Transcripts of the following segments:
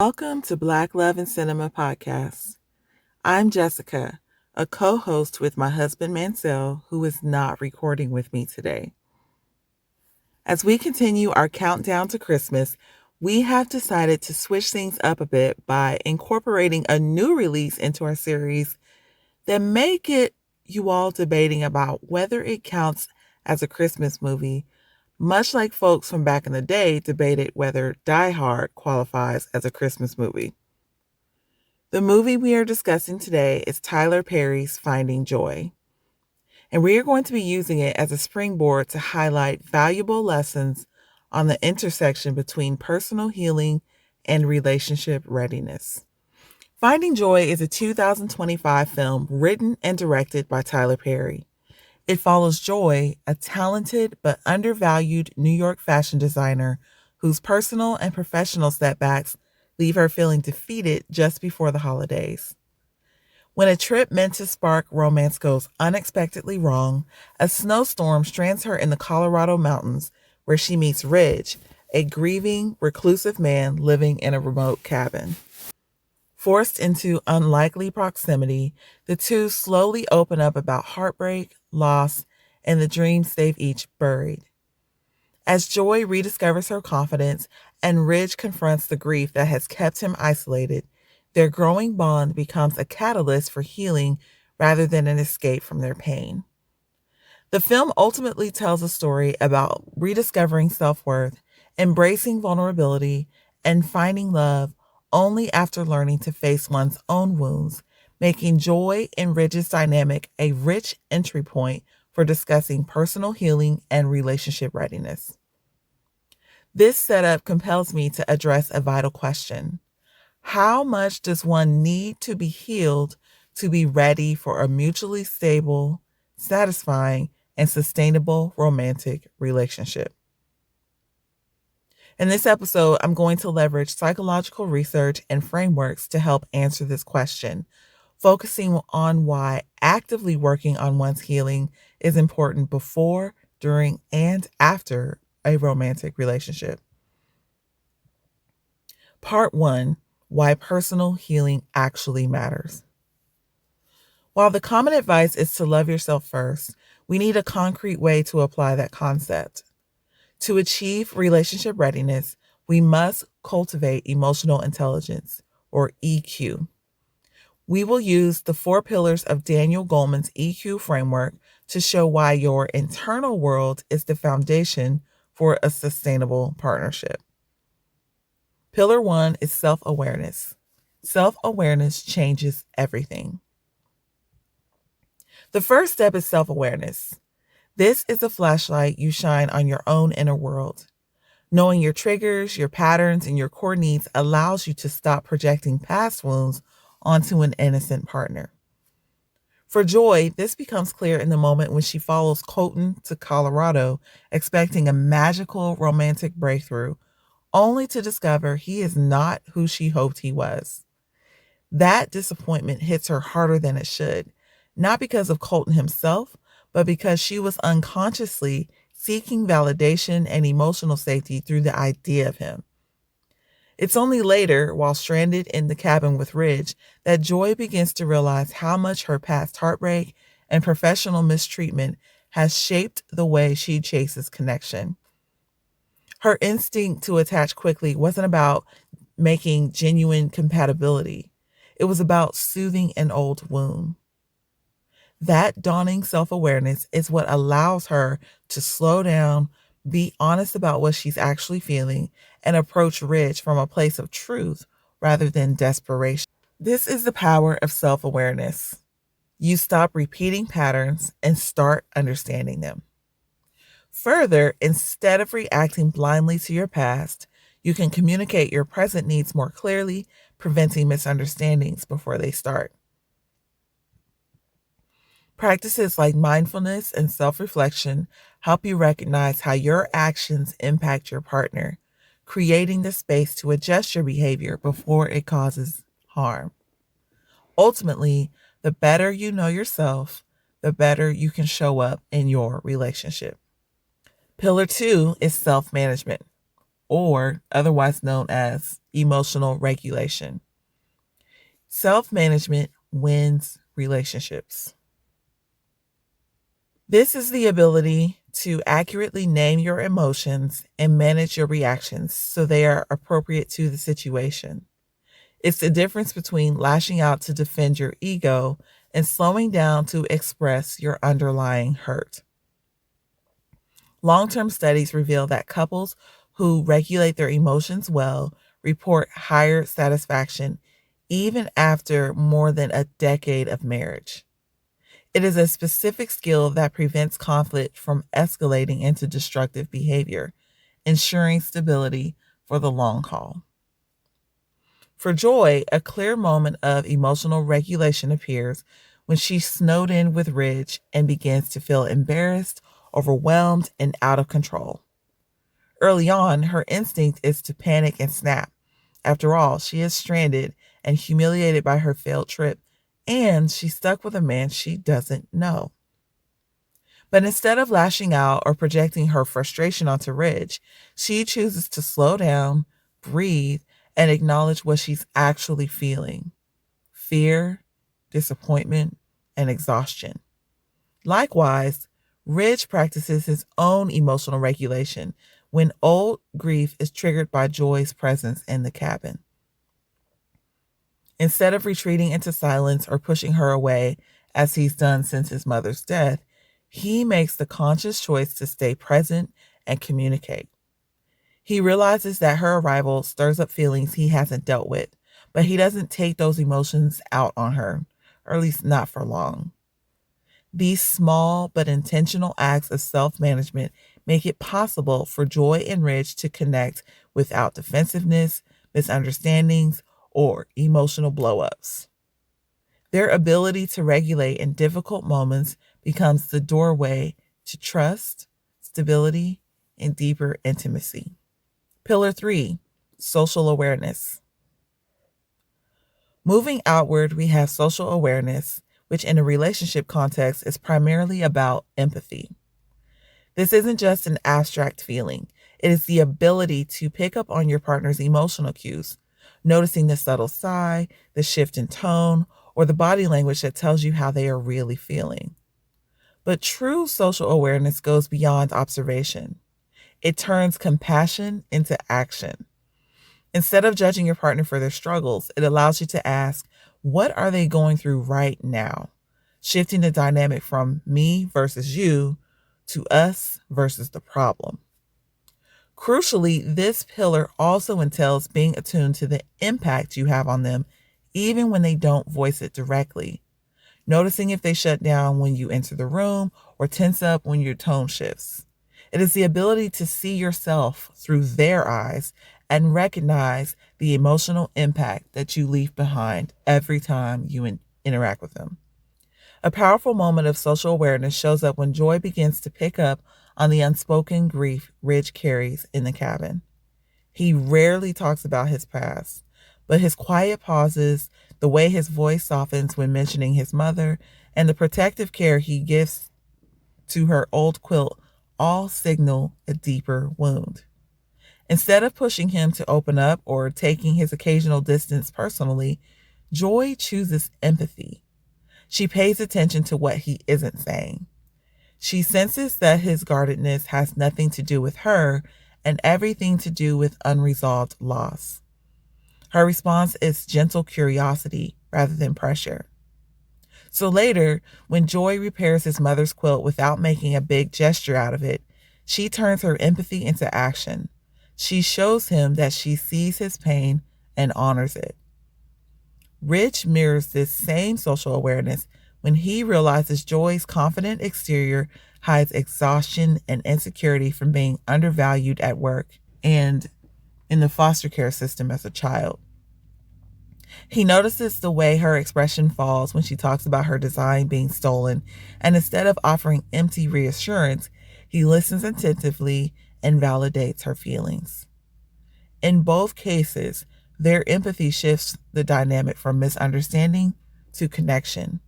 Welcome to Black Love and Cinema Podcast. I'm Jessica, a co host with my husband Mansell, who is not recording with me today. As we continue our countdown to Christmas, we have decided to switch things up a bit by incorporating a new release into our series that may get you all debating about whether it counts as a Christmas movie, much like folks from back in the day debated whether Die Hard qualifies as a Christmas movie. The movie we are discussing today is Tyler Perry's Finding Joy, and we are going to be using it as a springboard to highlight valuable lessons on the intersection between personal healing and relationship readiness. Finding Joy is a 2025 film written and directed by Tyler Perry. It follows Joy, a talented but undervalued New York fashion designer whose personal and professional setbacks leave her feeling defeated just before the holidays. When a trip meant to spark romance goes unexpectedly wrong, a snowstorm strands her in the Colorado mountains where she meets Ridge, a grieving, reclusive man living in a remote cabin. Forced into unlikely proximity, the two slowly open up about heartbreak, loss, and the dreams they've each buried. As Joy rediscovers her confidence and Ridge confronts the grief that has kept him isolated, their growing bond becomes a catalyst for healing rather than an escape from their pain. The film ultimately tells a story about rediscovering self-worth, embracing vulnerability, and finding love only after learning to face one's own wounds, making Joy and Ridge's dynamic a rich entry point for discussing personal healing and relationship readiness. This setup compels me to address a vital question. How much does one need to be healed to be ready for a mutually stable, satisfying, and sustainable romantic relationship? In this episode, I'm going to leverage psychological research and frameworks to help answer this question, focusing on why actively working on one's healing is important before, during, and after a romantic relationship. Part 1: Why personal healing actually matters. While the common advice is to love yourself first, we need a concrete way to apply that concept. To achieve relationship readiness, we must cultivate emotional intelligence, or EQ. We will use the 4 pillars of Daniel Goleman's EQ framework to show why your internal world is the foundation for a sustainable partnership. Pillar 1 is self-awareness. Self-awareness changes everything. The first step is self-awareness. This is a flashlight you shine on your own inner world. Knowing your triggers, your patterns, and your core needs allows you to stop projecting past wounds onto an innocent partner. For Joy, this becomes clear in the moment when she follows Colton to Colorado, expecting a magical romantic breakthrough, only to discover he is not who she hoped he was. That disappointment hits her harder than it should, not because of Colton himself, but because she was unconsciously seeking validation and emotional safety through the idea of him. It's only later, while stranded in the cabin with Ridge, that Joy begins to realize how much her past heartbreak and professional mistreatment has shaped the way she chases connection. Her instinct to attach quickly wasn't about making genuine compatibility. It was about soothing an old wound. That dawning self-awareness is what allows her to slow down, be honest about what she's actually feeling, and approach Ridge from a place of truth rather than desperation. This is the power of self-awareness. You stop repeating patterns and start understanding them. Further, instead of reacting blindly to your past, you can communicate your present needs more clearly, preventing misunderstandings before they start. Practices like mindfulness and self-reflection help you recognize how your actions impact your partner, creating the space to adjust your behavior before it causes harm. Ultimately, the better you know yourself, the better you can show up in your relationship. Pillar 2 is self-management, or otherwise known as emotional regulation. Self-management wins relationships. This is the ability to accurately name your emotions and manage your reactions so they are appropriate to the situation. It's the difference between lashing out to defend your ego and slowing down to express your underlying hurt. Long-term studies reveal that couples who regulate their emotions well report higher satisfaction even after more than a decade of marriage. It is a specific skill that prevents conflict from escalating into destructive behavior, ensuring stability for the long haul. For Joy, a clear moment of emotional regulation appears when she's snowed in with Ridge and begins to feel embarrassed, overwhelmed, and out of control. Early on, her instinct is to panic and snap. After all, she is stranded and humiliated by her failed trip, and she's stuck with a man she doesn't know. But instead of lashing out or projecting her frustration onto Ridge, she chooses to slow down, breathe, and acknowledge what she's actually feeling: fear, disappointment, and exhaustion. Likewise, Ridge practices his own emotional regulation when old grief is triggered by Joy's presence in the cabin. Instead of retreating into silence or pushing her away, as he's done since his mother's death, he makes the conscious choice to stay present and communicate. He realizes that her arrival stirs up feelings he hasn't dealt with, but he doesn't take those emotions out on her, or at least not for long. These small but intentional acts of self-management make it possible for Joy and Ridge to connect without defensiveness, misunderstandings, or emotional blow-ups. Their ability to regulate in difficult moments becomes the doorway to trust, stability, and deeper intimacy. Pillar 3, social awareness. Moving outward, we have social awareness, which in a relationship context is primarily about empathy. This isn't just an abstract feeling. It is the ability to pick up on your partner's emotional cues, noticing the subtle sigh, the shift in tone, or the body language that tells you how they are really feeling. But true social awareness goes beyond observation. It turns compassion into action. Instead of judging your partner for their struggles, it allows you to ask, what are they going through right now? Shifting the dynamic from me versus you to us versus the problem. Crucially, this pillar also entails being attuned to the impact you have on them, even when they don't voice it directly. Noticing if they shut down when you enter the room or tense up when your tone shifts. It is the ability to see yourself through their eyes and recognize the emotional impact that you leave behind every time you interact with them. A powerful moment of social awareness shows up when Joy begins to pick up on the unspoken grief Ridge carries in the cabin. He rarely talks about his past, but his quiet pauses, the way his voice softens when mentioning his mother, and the protective care he gives to her old quilt all signal a deeper wound. Instead of pushing him to open up or taking his occasional distance personally, Joy chooses empathy. She pays attention to what he isn't saying. She senses that his guardedness has nothing to do with her and everything to do with unresolved loss. Her response is gentle curiosity rather than pressure. So later, when Joy repairs his mother's quilt without making a big gesture out of it, she turns her empathy into action. She shows him that she sees his pain and honors it. Ridge mirrors this same social awareness when he realizes Joy's confident exterior hides exhaustion and insecurity from being undervalued at work and in the foster care system as a child. He notices the way her expression falls when she talks about her design being stolen, and instead of offering empty reassurance, he listens attentively and validates her feelings. In both cases, their empathy shifts the dynamic from misunderstanding to connection.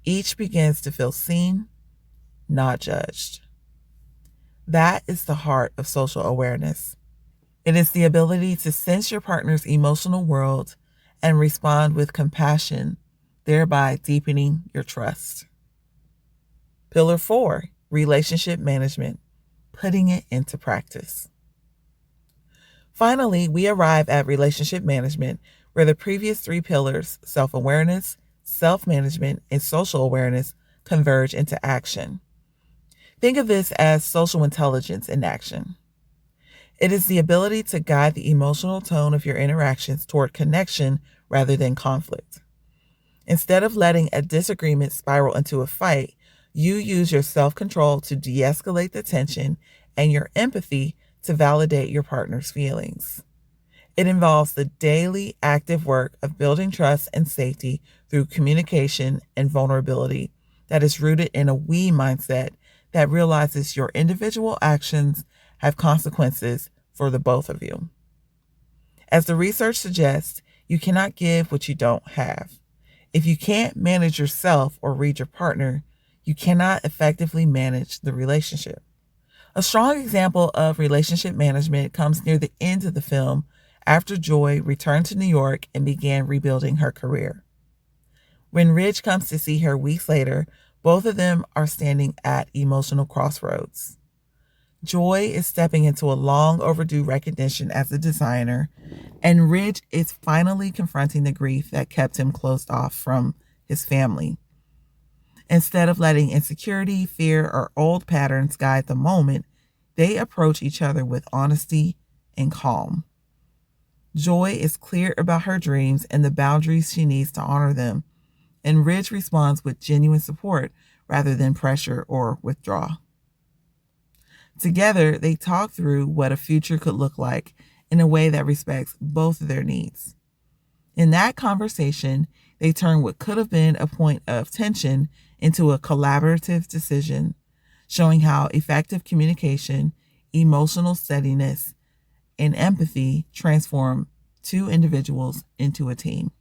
Each begins to feel seen, not judged. That is the heart of social awareness. It is the ability to sense your partner's emotional world and respond with compassion, thereby deepening your trust. Pillar 4, relationship management, putting it into practice. Finally, we arrive at relationship management, where the previous 3 pillars, self-awareness, self-management, and social awareness, converge into action. Think of this as social intelligence in action. It is the ability to guide the emotional tone of your interactions toward connection rather than conflict. Instead of letting a disagreement spiral into a fight, you use your self-control to de-escalate the tension and your empathy to validate your partner's feelings. It involves the daily active work of building trust and safety through communication and vulnerability that is rooted in a we mindset that realizes your individual actions have consequences for the both of you. As the research suggests, you cannot give what you don't have. If you can't manage yourself or read your partner, you cannot effectively manage the relationship. A strong example of relationship management comes near the end of the film after Joy returned to New York and began rebuilding her career. When Ridge comes to see her weeks later, both of them are standing at emotional crossroads. Joy is stepping into a long overdue recognition as a designer, and Ridge is finally confronting the grief that kept him closed off from his family. Instead of letting insecurity, fear, or old patterns guide the moment, they approach each other with honesty and calm. Joy is clear about her dreams and the boundaries she needs to honor them, and Ridge responds with genuine support rather than pressure or withdrawal. Together, they talk through what a future could look like in a way that respects both of their needs. In that conversation, they turn what could have been a point of tension into a collaborative decision, showing how effective communication, emotional steadiness, and empathy transform 2 individuals into a team.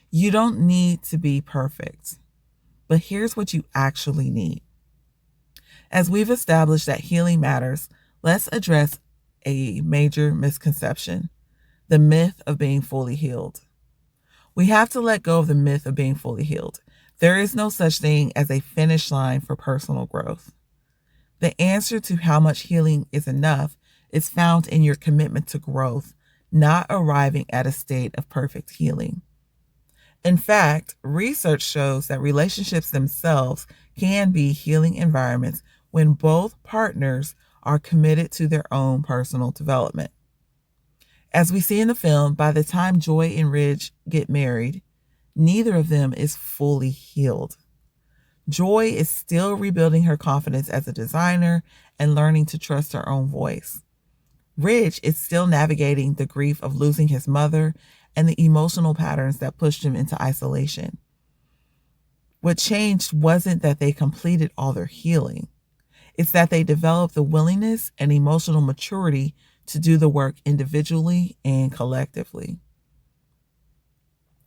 You don't need to be perfect, but here's what you actually need. As we've established that healing matters, let's address a major misconception: the myth of being fully healed. We have to let go of the myth of being fully healed. There is no such thing as a finish line for personal growth. The answer to how much healing is enough is found in your commitment to growth, not arriving at a state of perfect healing. In fact, research shows that relationships themselves can be healing environments when both partners are committed to their own personal development. As we see in the film, by the time Joy and Ridge get married, neither of them is fully healed. Joy is still rebuilding her confidence as a designer and learning to trust her own voice. Ridge is still navigating the grief of losing his mother and the emotional patterns that pushed him into isolation. What changed wasn't that they completed all their healing. It's that they developed the willingness and emotional maturity to do the work individually and collectively.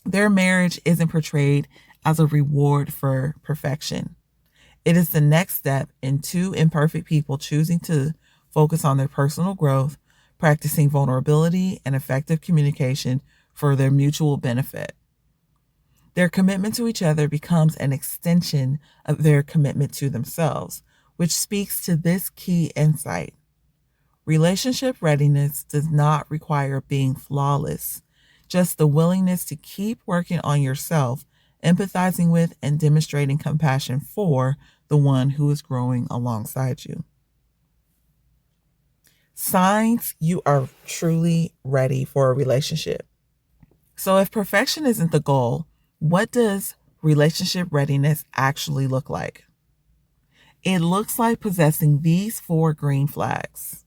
Their marriage isn't portrayed as a reward for perfection. It is the next step in 2 imperfect people choosing to focus on their personal growth, practicing vulnerability and effective communication for their mutual benefit. Their commitment to each other becomes an extension of their commitment to themselves, which speaks to this key insight. Relationship readiness does not require being flawless, just the willingness to keep working on yourself, empathizing with and demonstrating compassion for the one who is growing alongside you. Signs you are truly ready for a relationship. So if perfection isn't the goal, what does relationship readiness actually look like? It looks like possessing these 4 green flags.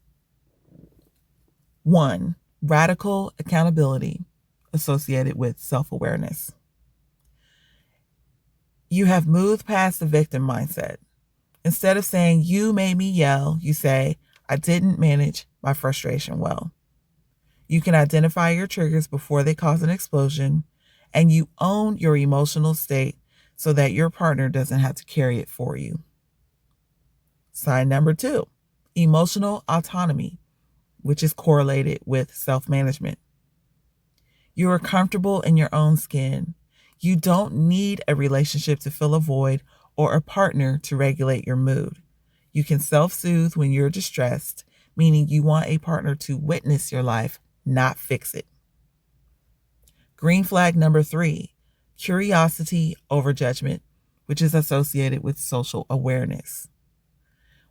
1, radical accountability associated with self-awareness. You have moved past the victim mindset. Instead of saying, "You made me yell," you say, "I didn't manage my frustration well." You can identify your triggers before they cause an explosion, and you own your emotional state so that your partner doesn't have to carry it for you. Sign number 2, emotional autonomy. which is correlated with self-management. You are comfortable in your own skin. You don't need a relationship to fill a void or a partner to regulate your mood. You can self-soothe when you're distressed, meaning you want a partner to witness your life, not fix it. Green flag number 3, curiosity over judgment, which is associated with social awareness.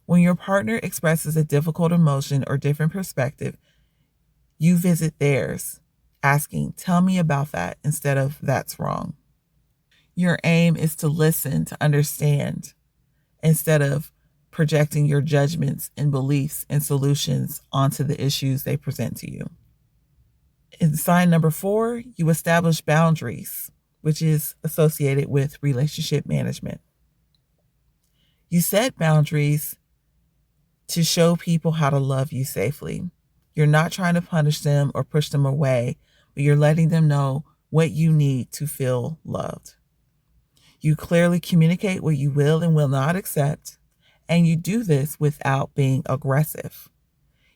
When your partner expresses a difficult emotion or different perspective, you visit theirs, asking, "Tell me about that," instead of "That's wrong." Your aim is to listen, to understand, instead of projecting your judgments and beliefs and solutions onto the issues they present to you. In sign number 4, you establish boundaries, which is associated with relationship management. You set boundaries to show people how to love you safely. You're not trying to punish them or push them away, but you're letting them know what you need to feel loved. You clearly communicate what you will and will not accept, and you do this without being aggressive.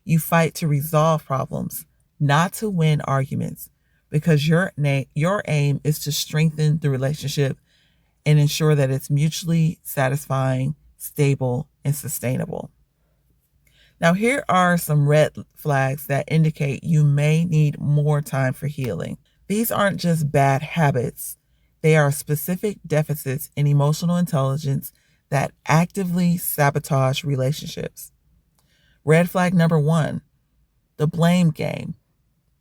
You fight to resolve problems, not to win arguments, because your aim is to strengthen the relationship and ensure that it's mutually satisfying, stable, and sustainable. Now, here are some red flags that indicate you may need more time for healing. These aren't just bad habits. They are specific deficits in emotional intelligence that actively sabotage relationships. Red flag number 1, the blame game.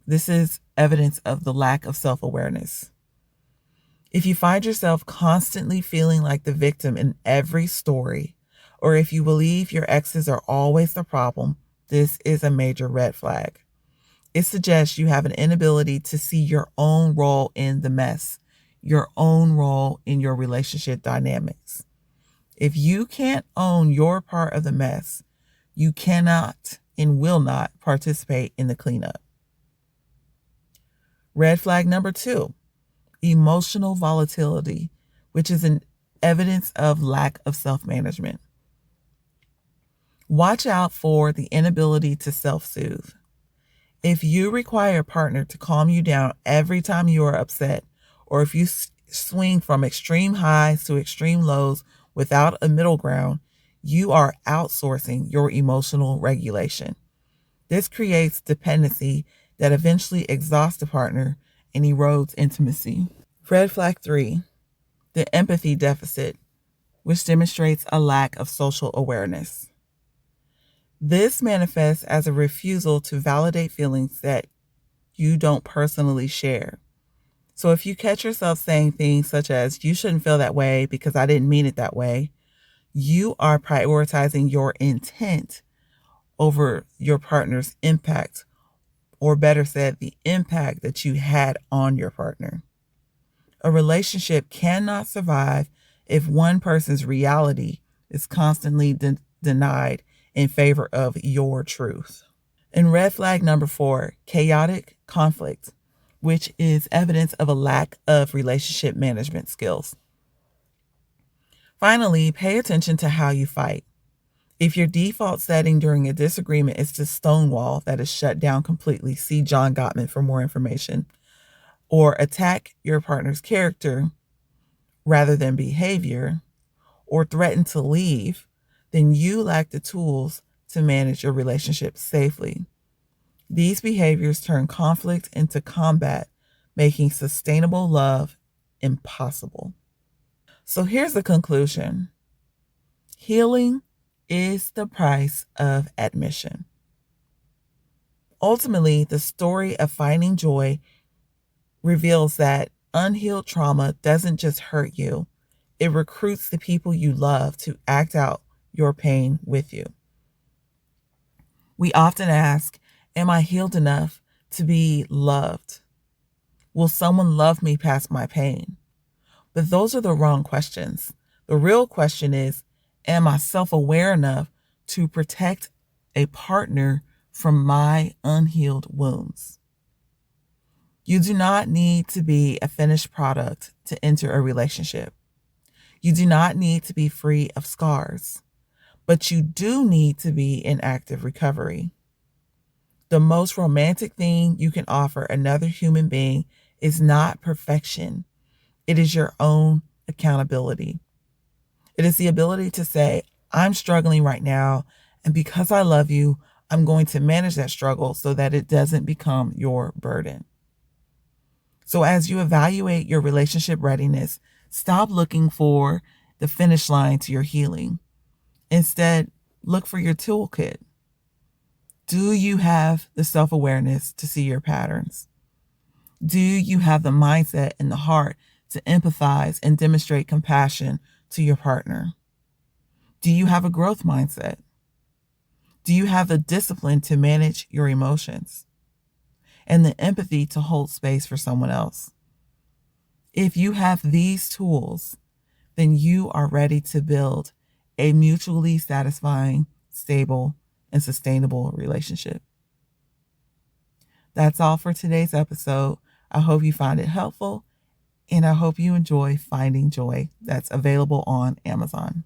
This is evidence of the lack of self-awareness. If you find yourself constantly feeling like the victim in every story, or if you believe your exes are always the problem, this is a major red flag. It suggests you have an inability to see your own role in the mess, your own role in your relationship dynamics. If you can't own your part of the mess, you cannot and will not participate in the cleanup. Red flag number 2, emotional volatility, which is an evidence of lack of self-management. Watch out for the inability to self-soothe. If you require a partner to calm you down every time you are upset, or if you swing from extreme highs to extreme lows without a middle ground, you are outsourcing your emotional regulation. This creates dependency that eventually exhausts the partner and erodes intimacy. Red flag 3, the empathy deficit, which demonstrates a lack of social awareness. This manifests as a refusal to validate feelings that you don't personally share. So if you catch yourself saying things such as, "You shouldn't feel that way because I didn't mean it that way," you are prioritizing your intent over your partner's impact, or better said, the impact that you had on your partner. A relationship cannot survive if one person's reality is constantly denied in favor of your truth. And red flag number 4, chaotic conflict, which is evidence of a lack of relationship management skills. Finally, pay attention to how you fight. If your default setting during a disagreement is to stonewall, that is shut down completely, see John Gottman for more information, or attack your partner's character rather than behavior, or threaten to leave, then you lack the tools to manage your relationship safely. These behaviors turn conflict into combat, making sustainable love impossible. So here's the conclusion. Healing is the price of admission. Ultimately, the story of finding joy reveals that unhealed trauma doesn't just hurt you, it recruits the people you love to act out your pain with you. We often ask, am I healed enough to be loved? Will someone love me past my pain? But those are the wrong questions. The real question is, am I self-aware enough to protect a partner from my unhealed wounds? You do not need to be a finished product to enter a relationship. You do not need to be free of scars, but you do need to be in active recovery. The most romantic thing you can offer another human being is not perfection. It is your own accountability. It is the ability to say, I'm struggling right now, and because I love you, I'm going to manage that struggle so that it doesn't become your burden. So as you evaluate your relationship readiness, stop looking for the finish line to your healing. Instead, look for your toolkit. Do you have the self-awareness to see your patterns? Do you have the mindset and the heart to empathize and demonstrate compassion to your partner? Do you have a growth mindset? Do you have the discipline to manage your emotions and the empathy to hold space for someone else? If you have these tools, then you are ready to build a mutually satisfying, stable, and sustainable relationship. That's all for today's episode. I hope you find it helpful, and I hope you enjoy Finding Joy. That's available on Amazon.